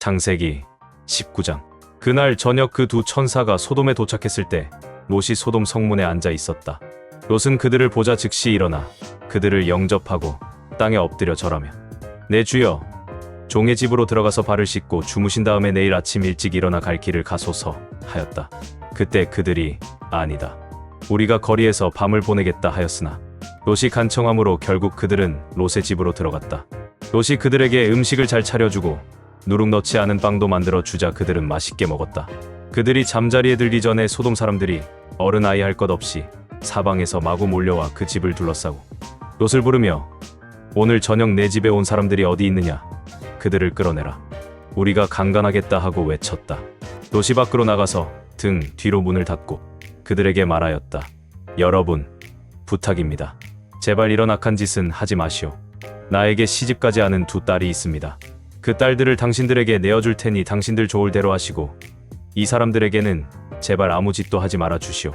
창세기 19장. 그날 저녁 그 두 천사가 소돔에 도착했을 때 롯이 소돔 성문에 앉아 있었다. 롯은 그들을 보자 즉시 일어나 그들을 영접하고 땅에 엎드려 절하며 내 주여, 종의 집으로 들어가서 발을 씻고 주무신 다음에 내일 아침 일찍 일어나 갈 길을 가소서 하였다. 그때 그들이 아니다, 우리가 거리에서 밤을 보내겠다 하였으나 롯이 간청함으로 결국 그들은 롯의 집으로 들어갔다. 롯이 그들에게 음식을 잘 차려주고 누룩 넣지 않은 빵도 만들어 주자 그들은 맛있게 먹었다. 그들이 잠자리에 들기 전에 소돔 사람들이 어른아이 할 것 없이 사방에서 마구 몰려와 그 집을 둘러싸고 롯을 부르며 오늘 저녁 내 집에 온 사람들이 어디 있느냐, 그들을 끌어내라, 우리가 강간하겠다 하고 외쳤다. 롯이 밖으로 나가서 등 뒤로 문을 닫고 그들에게 말하였다. 여러분, 부탁입니다. 제발 이런 악한 짓은 하지 마시오. 나에게 시집가지 않은 두 딸이 있습니다. 그 딸들을 당신들에게 내어줄 테니 당신들 좋을 대로 하시고 이 사람들에게는 제발 아무 짓도 하지 말아 주시오.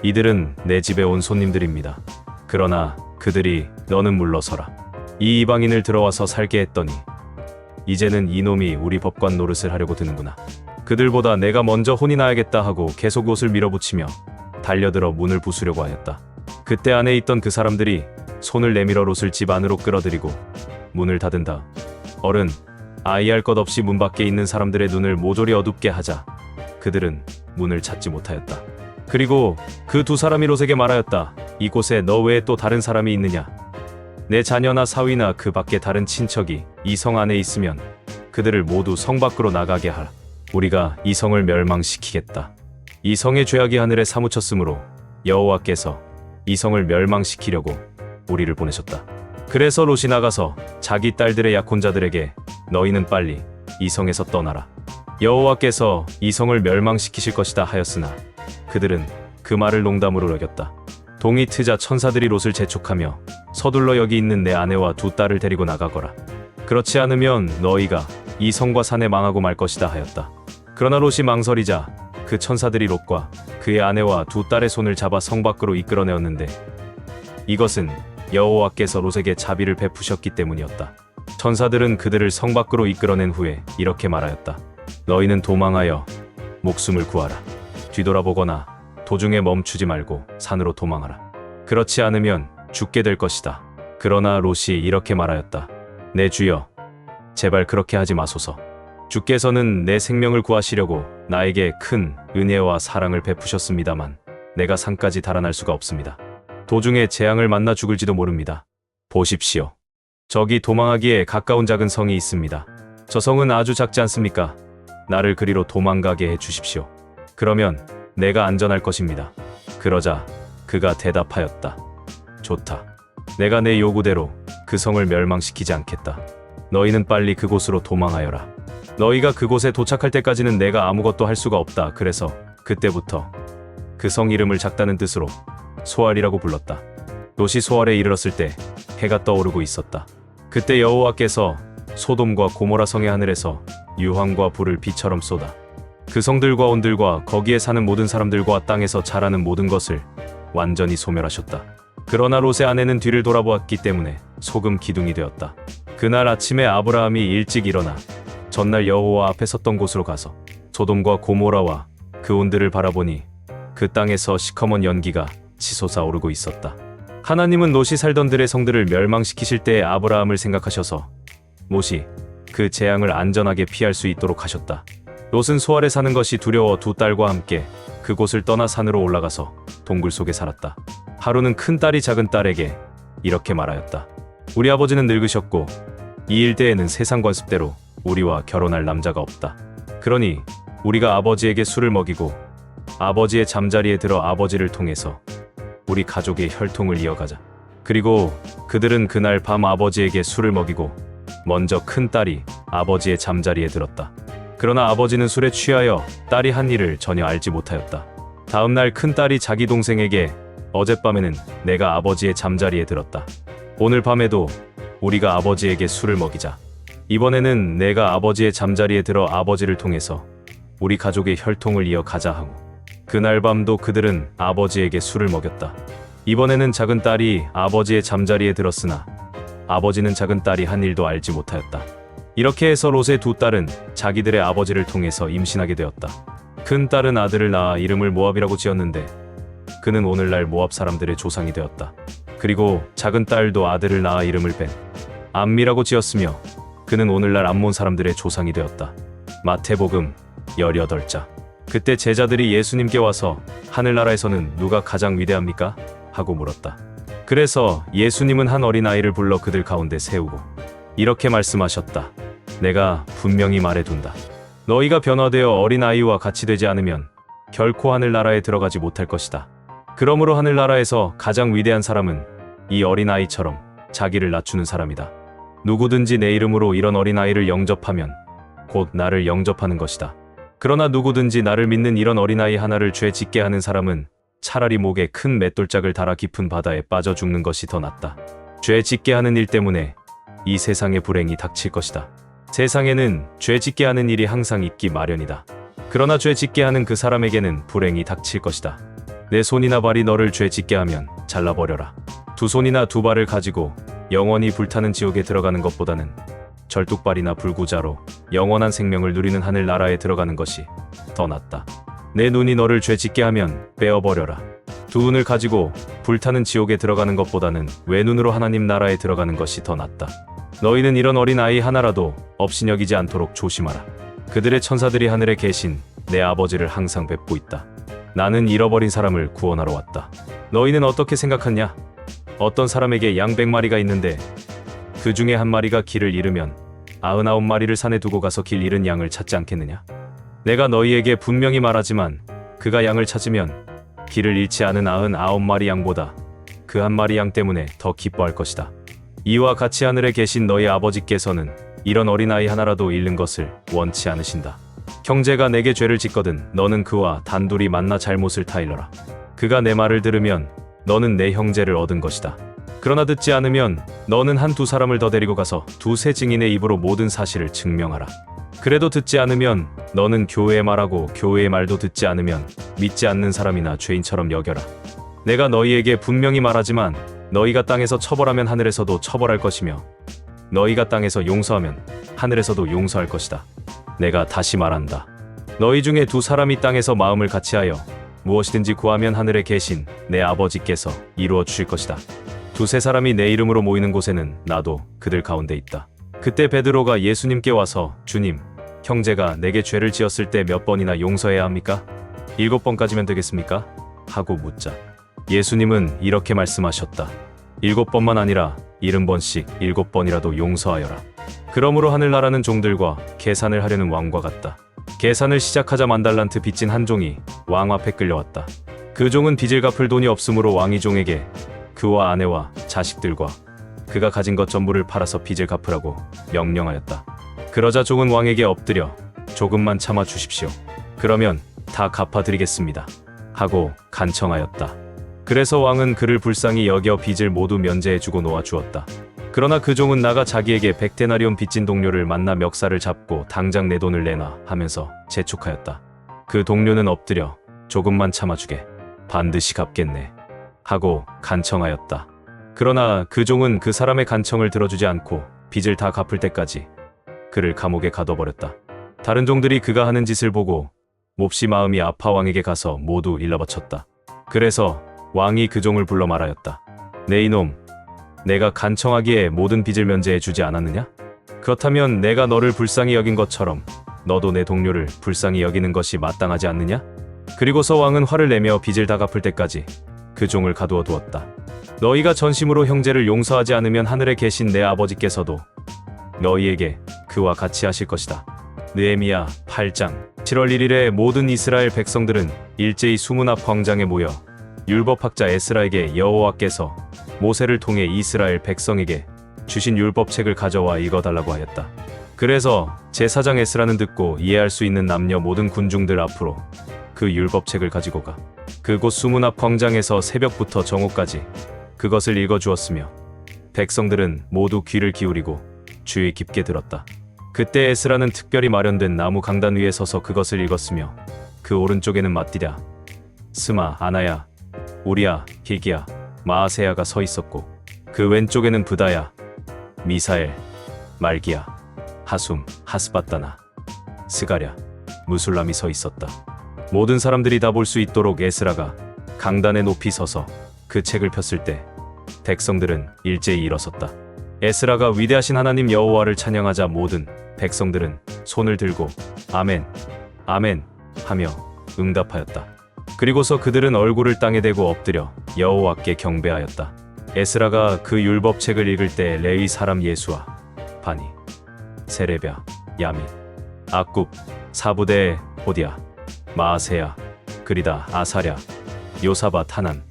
이들은 내 집에 온 손님들입니다. 그러나 그들이 너는 물러서라, 이 이방인을 들어와서 살게 했더니 이제는 이놈이 우리 법관 노릇을 하려고 드는구나. 그들보다 내가 먼저 혼이 나야겠다 하고 계속 옷을 밀어붙이며 달려들어 문을 부수려고 하였다. 그때 안에 있던 그 사람들이 손을 내밀어 롯을 집 안으로 끌어들이고 문을 닫은 다음 어른, 아이 할 것 없이 문 밖에 있는 사람들의 눈을 모조리 어둡게 하자 그들은 문을 찾지 못하였다. 그리고 그 두 사람이 롯에게 말하였다. 이곳에 너 외에 또 다른 사람이 있느냐? 내 자녀나 사위나 그 밖에 다른 친척이 이 성 안에 있으면 그들을 모두 성 밖으로 나가게 하라. 우리가 이 성을 멸망시키겠다. 이 성의 죄악이 하늘에 사무쳤으므로 여호와께서 이 성을 멸망시키려고 우리를 보내셨다. 그래서 롯이 나가서 자기 딸들의 약혼자들에게 너희는 빨리 이 성에서 떠나라, 여호와께서 이 성을 멸망시키실 것이다 하였으나 그들은 그 말을 농담으로 여겼다. 동이 트자 천사들이 롯을 재촉하며 서둘러 여기 있는 내 아내와 두 딸을 데리고 나가거라. 그렇지 않으면 너희가 이 성과 산에 망하고 말 것이다 하였다. 그러나 롯이 망설이자 그 천사들이 롯과 그의 아내와 두 딸의 손을 잡아 성 밖으로 이끌어내었는데 이것은 여호와께서 롯에게 자비를 베푸셨기 때문이었다. 천사들은 그들을 성 밖으로 이끌어낸 후에 이렇게 말하였다. 너희는 도망하여 목숨을 구하라. 뒤돌아보거나 도중에 멈추지 말고 산으로 도망하라. 그렇지 않으면 죽게 될 것이다. 그러나 롯이 이렇게 말하였다. 내 주여, 제발 그렇게 하지 마소서. 주께서는 내 생명을 구하시려고 나에게 큰 은혜와 사랑을 베푸셨습니다만 내가 산까지 달아날 수가 없습니다. 도중에 재앙을 만나 죽을지도 모릅니다. 보십시오. 저기 도망하기에 가까운 작은 성이 있습니다. 저 성은 아주 작지 않습니까? 나를 그리로 도망가게 해 주십시오. 그러면 내가 안전할 것입니다. 그러자 그가 대답하였다. 좋다. 내가 내 요구대로 그 성을 멸망시키지 않겠다. 너희는 빨리 그곳으로 도망하여라. 너희가 그곳에 도착할 때까지는 내가 아무것도 할 수가 없다. 그래서 그때부터 그 성 이름을 작다는 뜻으로 소알이라고 불렀다. 롯이 소알에 이르렀을 때 해가 떠오르고 있었다. 그때 여호와께서 소돔과 고모라 성의 하늘에서 유황과 불을 비처럼 쏟아 그 성들과 온들과 거기에 사는 모든 사람들과 땅에서 자라는 모든 것을 완전히 소멸하셨다. 그러나 롯의 아내는 뒤를 돌아보았기 때문에 소금 기둥이 되었다. 그날 아침에 아브라함이 일찍 일어나 전날 여호와 앞에 섰던 곳으로 가서 소돔과 고모라와 그 온들을 바라보니 그 땅에서 시커먼 연기가 치솟아 오르고 있었다. 하나님은 롯이 살던 들의 성들을 멸망시키실 때에 아브라함을 생각하셔서 롯이 그 재앙을 안전하게 피할 수 있도록 하셨다. 롯은 소알에 사는 것이 두려워 두 딸과 함께 그곳을 떠나 산으로 올라가서 동굴 속에 살았다. 하루는 큰 딸이 작은 딸에게 이렇게 말하였다. 우리 아버지는 늙으셨고 이 일대에는 세상 관습대로 우리와 결혼할 남자가 없다. 그러니 우리가 아버지에게 술을 먹이고 아버지의 잠자리에 들어 아버지를 통해서 우리 가족의 혈통을 이어가자. 그리고 그들은 그날 밤 아버지에게 술을 먹이고 먼저 큰 딸이 아버지의 잠자리에 들었다. 그러나 아버지는 술에 취하여 딸이 한 일을 전혀 알지 못하였다. 다음 날 큰 딸이 자기 동생에게 어젯밤에는 내가 아버지의 잠자리에 들었다. 오늘 밤에도 우리가 아버지에게 술을 먹이자. 이번에는 내가 아버지의 잠자리에 들어 아버지를 통해서 우리 가족의 혈통을 이어가자 하고 그날 밤도 그들은 아버지에게 술을 먹였다. 이번에는 작은 딸이 아버지의 잠자리에 들었으나 아버지는 작은 딸이 한 일도 알지 못하였다. 이렇게 해서 롯의 두 딸은 자기들의 아버지를 통해서 임신하게 되었다. 큰 딸은 아들을 낳아 이름을 모압이라고 지었는데 그는 오늘날 모압 사람들의 조상이 되었다. 그리고 작은 딸도 아들을 낳아 이름을 벤 암미라고 지었으며 그는 오늘날 암몬 사람들의 조상이 되었다. 마태복음 18장. 그때 제자들이 예수님께 와서 하늘나라에서는 누가 가장 위대합니까? 하고 물었다. 그래서 예수님은 한 어린아이를 불러 그들 가운데 세우고 이렇게 말씀하셨다. 내가 분명히 말해둔다. 너희가 변화되어 어린아이와 같이 되지 않으면 결코 하늘나라에 들어가지 못할 것이다. 그러므로 하늘나라에서 가장 위대한 사람은 이 어린아이처럼 자기를 낮추는 사람이다. 누구든지 내 이름으로 이런 어린아이를 영접하면 곧 나를 영접하는 것이다. 그러나 누구든지 나를 믿는 이런 어린아이 하나를 죄 짓게 하는 사람은 차라리 목에 큰 맷돌짝을 달아 깊은 바다에 빠져 죽는 것이 더 낫다. 죄 짓게 하는 일 때문에 이 세상에 불행이 닥칠 것이다. 세상에는 죄 짓게 하는 일이 항상 있기 마련이다. 그러나 죄 짓게 하는 그 사람에게는 불행이 닥칠 것이다. 내 손이나 발이 너를 죄 짓게 하면 잘라버려라. 두 손이나 두 발을 가지고 영원히 불타는 지옥에 들어가는 것보다는 절뚝발이나 불구자로 영원한 생명을 누리는 하늘나라에 들어가는 것이 더 낫다. 내 눈이 너를 죄 짓게 하면 빼어버려라. 두 눈을 가지고 불타는 지옥에 들어가는 것보다는 외눈으로 하나님 나라에 들어가는 것이 더 낫다. 너희는 이런 어린 아이 하나라도 업신여기지 않도록 조심하라. 그들의 천사들이 하늘에 계신 내 아버지를 항상 뵙고 있다. 나는 잃어버린 사람을 구원하러 왔다. 너희는 어떻게 생각하냐? 어떤 사람에게 양 100마리가 있는데 그 중에 한 마리가 길을 잃으면 99마리를 산에 두고 가서 길 잃은 양을 찾지 않겠느냐? 내가 너희에게 분명히 말하지만 그가 양을 찾으면 길을 잃지 않은 99마리 양보다 그 한 마리 양 때문에 더 기뻐할 것이다. 이와 같이 하늘에 계신 너희 아버지께서는 이런 어린아이 하나라도 잃는 것을 원치 않으신다. 형제가 내게 죄를 짓거든 너는 그와 단둘이 만나 잘못을 타일러라. 그가 내 말을 들으면 너는 내 형제를 얻은 것이다. 그러나 듣지 않으면 너는 한두 사람을 더 데리고 가서 두세 증인의 입으로 모든 사실을 증명하라. 그래도 듣지 않으면 너는 교회의 말하고 교회의 말도 듣지 않으면 믿지 않는 사람이나 죄인처럼 여겨라. 내가 너희에게 분명히 말하지만 너희가 땅에서 처벌하면 하늘에서도 처벌할 것이며 너희가 땅에서 용서하면 하늘에서도 용서할 것이다. 내가 다시 말한다. 너희 중에 두 사람이 땅에서 마음을 같이하여 무엇이든지 구하면 하늘에 계신 내 아버지께서 이루어 주실 것이다. 두세 사람이 내 이름으로 모이는 곳에는 나도 그들 가운데 있다. 그때 베드로가 예수님께 와서 주님, 형제가 내게 죄를 지었을 때 몇 번이나 용서해야 합니까? 7번까지면 되겠습니까? 하고 묻자 예수님은 이렇게 말씀하셨다. 7번만 아니라 70번씩 7번이라도 용서하여라. 그러므로 하늘나라는 종들과 계산을 하려는 왕과 같다. 계산을 시작하자 10,000달란트 빚진 한 종이 왕 앞에 끌려왔다. 그 종은 빚을 갚을 돈이 없으므로 왕이 종에게 그와 아내와 자식들과 그가 가진 것 전부를 팔아서 빚을 갚으라고 명령하였다. 그러자 종은 왕에게 엎드려 조금만 참아 주십시오. 그러면 다 갚아드리겠습니다. 하고 간청하였다. 그래서 왕은 그를 불쌍히 여겨 빚을 모두 면제해주고 놓아주었다. 그러나 그 종은 나가 자기에게 100데나리온 빚진 동료를 만나 멱살을 잡고 당장 내 돈을 내놔 하면서 재촉하였다. 그 동료는 엎드려 조금만 참아주게. 반드시 갚겠네. 하고 간청하였다. 그러나 그 종은 그 사람의 간청을 들어주지 않고 빚을 다 갚을 때까지 그를 감옥에 가둬버렸다. 다른 종들이 그가 하는 짓을 보고 몹시 마음이 아파 왕에게 가서 모두 일러바쳤다. 그래서 왕이 그 종을 불러 말하였다. 내 이놈, 내가 간청하기에 모든 빚을 면제해 주지 않았느냐? 그렇다면 내가 너를 불쌍히 여긴 것처럼 너도 내 동료를 불쌍히 여기는 것이 마땅하지 않느냐? 그리고서 왕은 화를 내며 빚을 다 갚을 때까지 그 종을 가두어 두었다. 너희가 전심으로 형제를 용서하지 않으면 하늘에 계신 내 아버지께서도 너희에게 그와 같이 하실 것이다. 느헤미야 8장. 7월 1일에 모든 이스라엘 백성들은 일제히 수문 앞 광장에 모여 율법학자 에스라에게 여호와께서 모세를 통해 이스라엘 백성에게 주신 율법책을 가져와 읽어달라고 하였다. 그래서 제사장 에스라는 듣고 이해할 수 있는 남녀 모든 군중들 앞으로 그 율법책을 가지고 가 그곳 수문 앞 광장에서 새벽부터 정오까지 그것을 읽어주었으며 백성들은 모두 귀를 기울이고 주의 깊게 들었다. 그때 에스라는 특별히 마련된 나무 강단 위에 서서 그것을 읽었으며 그 오른쪽에는 맏디랴, 스마, 아나야, 우리야, 히기야, 마아세야가 서 있었고 그 왼쪽에는 브다야, 미사엘, 말기야, 하숨, 하스바다나, 스가랴, 무술람이 서 있었다. 모든 사람들이 다 볼 수 있도록 에스라가 강단에 높이 서서 그 책을 폈을 때 백성들은 일제히 일어섰다. 에스라가 위대하신 하나님 여호와를 찬양하자 모든 백성들은 손을 들고 아멘, 아멘 하며 응답하였다. 그리고서 그들은 얼굴을 땅에 대고 엎드려 여호와께 경배하였다. 에스라가 그 율법책을 읽을 때 레위 사람 예수와 바니, 세레랴, 야민, 악굽, 사부대, 호디아, 마아세야, 그리다, 아사랴, 요사밧, 하난,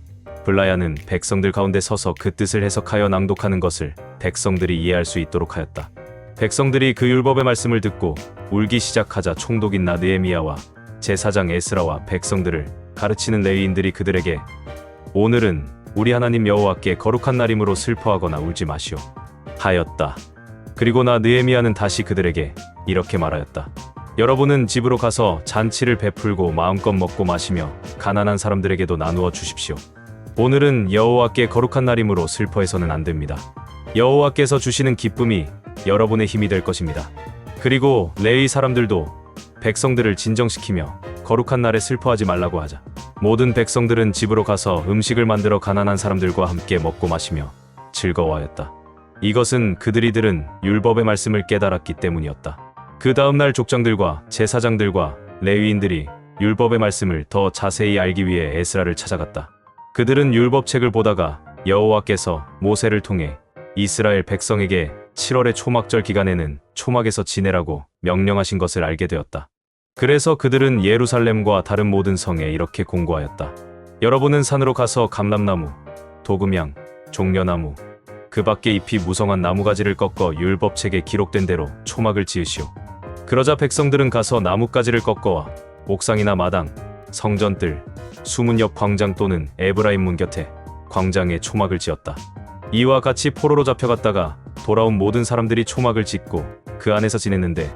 블라야는 백성들 가운데 서서 그 뜻을 해석하여 낭독하는 것을 백성들이 이해할 수 있도록 하였다. 백성들이 그 율법의 말씀을 듣고 울기 시작하자 총독인 나 느헤미야와 제사장 에스라와 백성들을 가르치는 레위인들이 그들에게 오늘은 우리 하나님 여호와께 거룩한 날이므로 슬퍼하거나 울지 마시오 하였다. 그리고 나 느헤미야는 다시 그들에게 이렇게 말하였다. 여러분은 집으로 가서 잔치를 베풀고 마음껏 먹고 마시며 가난한 사람들에게도 나누어 주십시오. 오늘은 여호와께 거룩한 날이므로 슬퍼해서는 안 됩니다. 여호와께서 주시는 기쁨이 여러분의 힘이 될 것입니다. 그리고 레위 사람들도 백성들을 진정시키며 거룩한 날에 슬퍼하지 말라고 하자. 모든 백성들은 집으로 가서 음식을 만들어 가난한 사람들과 함께 먹고 마시며 즐거워하였다. 이것은 그들이 들은 율법의 말씀을 깨달았기 때문이었다. 그 다음 날 족장들과 제사장들과 레위인들이 율법의 말씀을 더 자세히 알기 위해 에스라를 찾아갔다. 그들은 율법책을 보다가 여호와께서 모세를 통해 이스라엘 백성에게 7월의 초막절 기간에는 초막에서 지내라고 명령하신 것을 알게 되었다. 그래서 그들은 예루살렘과 다른 모든 성에 이렇게 공고하였다. 여러분은 산으로 가서 감람나무, 도금향, 종려나무, 그 밖에 잎이 무성한 나무가지를 꺾어 율법책에 기록된 대로 초막을 지으시오. 그러자 백성들은 가서 나뭇가지를 꺾어와 옥상이나 마당, 성전뜰, 수문 옆 광장 또는 에브라임 문 곁에 광장에 초막을 지었다. 이와 같이 포로로 잡혀갔다가 돌아온 모든 사람들이 초막을 짓고 그 안에서 지냈는데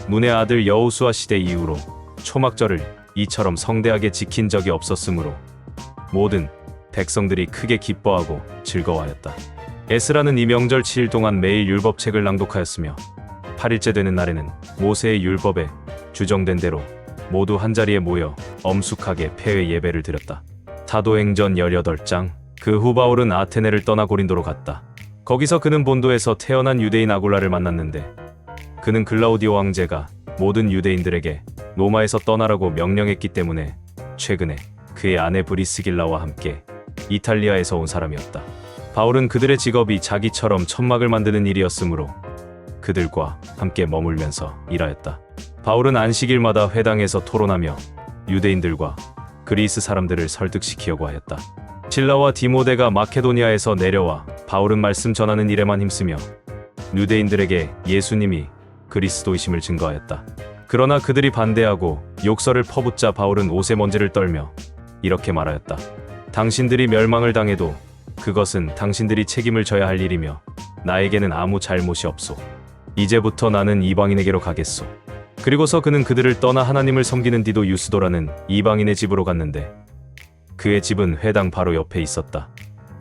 눈의 아들 여호수아 시대 이후로 초막절을 이처럼 성대하게 지킨 적이 없었으므로 모든 백성들이 크게 기뻐하고 즐거워하였다. 에스라는 이 명절 7일 동안 매일 율법책을 낭독하였으며 8일째 되는 날에는 모세의 율법에 규정된 대로 모두 한자리에 모여 엄숙하게 폐회 예배를 드렸다. 사도행전 18장. 그 후 바울은 아테네를 떠나 고린도로 갔다. 거기서 그는 본도에서 태어난 유대인 아굴라를 만났는데 그는 글라우디오 왕제가 모든 유대인들에게 로마에서 떠나라고 명령했기 때문에 최근에 그의 아내 브리스길라와 함께 이탈리아에서 온 사람이었다. 바울은 그들의 직업이 자기처럼 천막을 만드는 일이었으므로 그들과 함께 머물면서 일하였다. 바울은 안식일마다 회당에서 토론하며 유대인들과 그리스 사람들을 설득시키려고 하였다. 실라와 디모데가 마케도니아에서 내려와 바울은 말씀 전하는 일에만 힘쓰며 유대인들에게 예수님이 그리스도이심을 증거하였다. 그러나 그들이 반대하고 욕설을 퍼붓자 바울은 옷에 먼지를 떨며 이렇게 말하였다. 당신들이 멸망을 당해도 그것은 당신들이 책임을 져야 할 일이며 나에게는 아무 잘못이 없소. 이제부터 나는 이방인에게로 가겠소. 그리고서 그는 그들을 떠나 하나님을 섬기는 디도 유스도라는 이방인의 집으로 갔는데 그의 집은 회당 바로 옆에 있었다.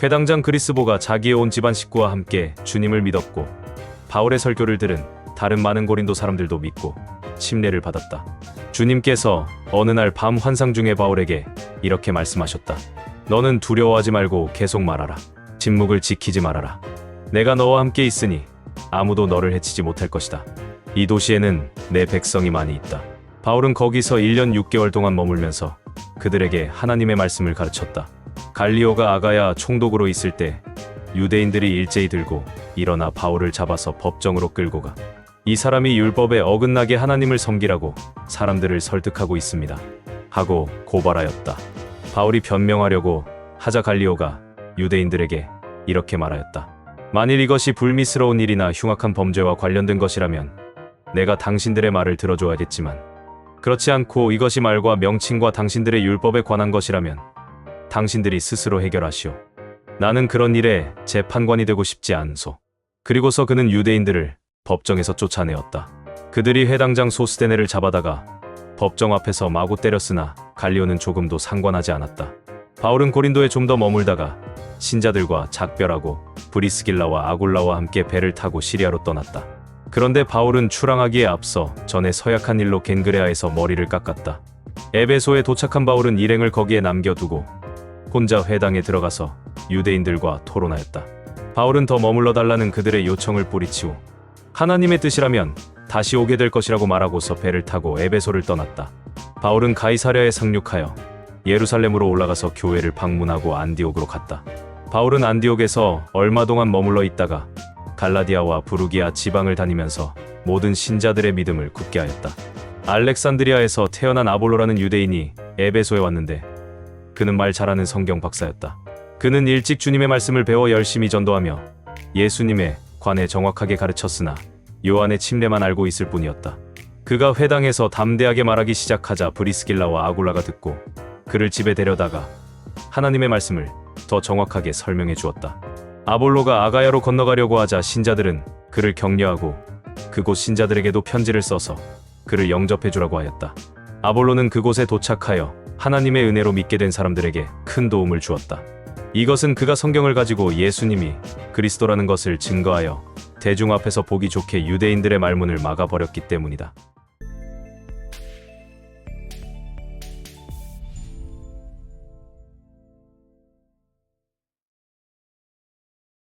회당장 그리스보가 자기의 온 집안 식구와 함께 주님을 믿었고 바울의 설교를 들은 다른 많은 고린도 사람들도 믿고 침례를 받았다. 주님께서 어느 날 밤 환상 중에 바울에게 이렇게 말씀하셨다. 너는 두려워하지 말고 계속 말하라. 침묵을 지키지 말아라. 내가 너와 함께 있으니 아무도 너를 해치지 못할 것이다. 이 도시에는 내 백성이 많이 있다. 바울은 거기서 1년 6개월 동안 머물면서 그들에게 하나님의 말씀을 가르쳤다. 갈리오가 아가야 총독으로 있을 때 유대인들이 일제히 들고 일어나 바울을 잡아서 법정으로 끌고 가. 이 사람이 율법에 어긋나게 하나님을 섬기라고 사람들을 설득하고 있습니다. 하고 고발하였다. 바울이 변명하려고 하자 갈리오가 유대인들에게 이렇게 말하였다. 만일 이것이 불미스러운 일이나 흉악한 범죄와 관련된 것이라면 내가 당신들의 말을 들어줘야겠지만 그렇지 않고 이것이 말과 명칭과 당신들의 율법에 관한 것이라면 당신들이 스스로 해결하시오. 나는 그런 일에 재판관이 되고 싶지 않소. 그리고서 그는 유대인들을 법정에서 쫓아내었다. 그들이 회당장 소스데네를 잡아다가 법정 앞에서 마구 때렸으나 갈리오는 조금도 상관하지 않았다. 바울은 고린도에 좀 더 머물다가 신자들과 작별하고 브리스길라와 아굴라와 함께 배를 타고 시리아로 떠났다. 그런데 바울은 출항하기에 앞서 전에 서약한 일로 겐그레아에서 머리를 깎았다. 에베소에 도착한 바울은 일행을 거기에 남겨두고 혼자 회당에 들어가서 유대인들과 토론하였다. 바울은 더 머물러 달라는 그들의 요청을 뿌리치고 하나님의 뜻이라면 다시 오게 될 것이라고 말하고서 배를 타고 에베소를 떠났다. 바울은 가이사랴에 상륙하여 예루살렘으로 올라가서 교회를 방문하고 안디옥으로 갔다. 바울은 안디옥에서 얼마 동안 머물러 있다가 갈라디아와 부르기아 지방을 다니면서 모든 신자들의 믿음을 굳게 하였다. 알렉산드리아에서 태어난 아볼로라는 유대인이 에베소에 왔는데 그는 말 잘하는 성경 박사였다. 그는 일찍 주님의 말씀을 배워 열심히 전도하며 예수님에 관해 정확하게 가르쳤으나 요한의 침례만 알고 있을 뿐이었다. 그가 회당에서 담대하게 말하기 시작하자 브리스길라와 아굴라가 듣고 그를 집에 데려다가 하나님의 말씀을 더 정확하게 설명해 주었다. 아볼로가 아가야로 건너가려고 하자 신자들은 그를 격려하고 그곳 신자들에게도 편지를 써서 그를 영접해 주라고 하였다. 아볼로는 그곳에 도착하여 하나님의 은혜로 믿게 된 사람들에게 큰 도움을 주었다. 이것은 그가 성경을 가지고 예수님이 그리스도라는 것을 증거하여 대중 앞에서 보기 좋게 유대인들의 말문을 막아버렸기 때문이다.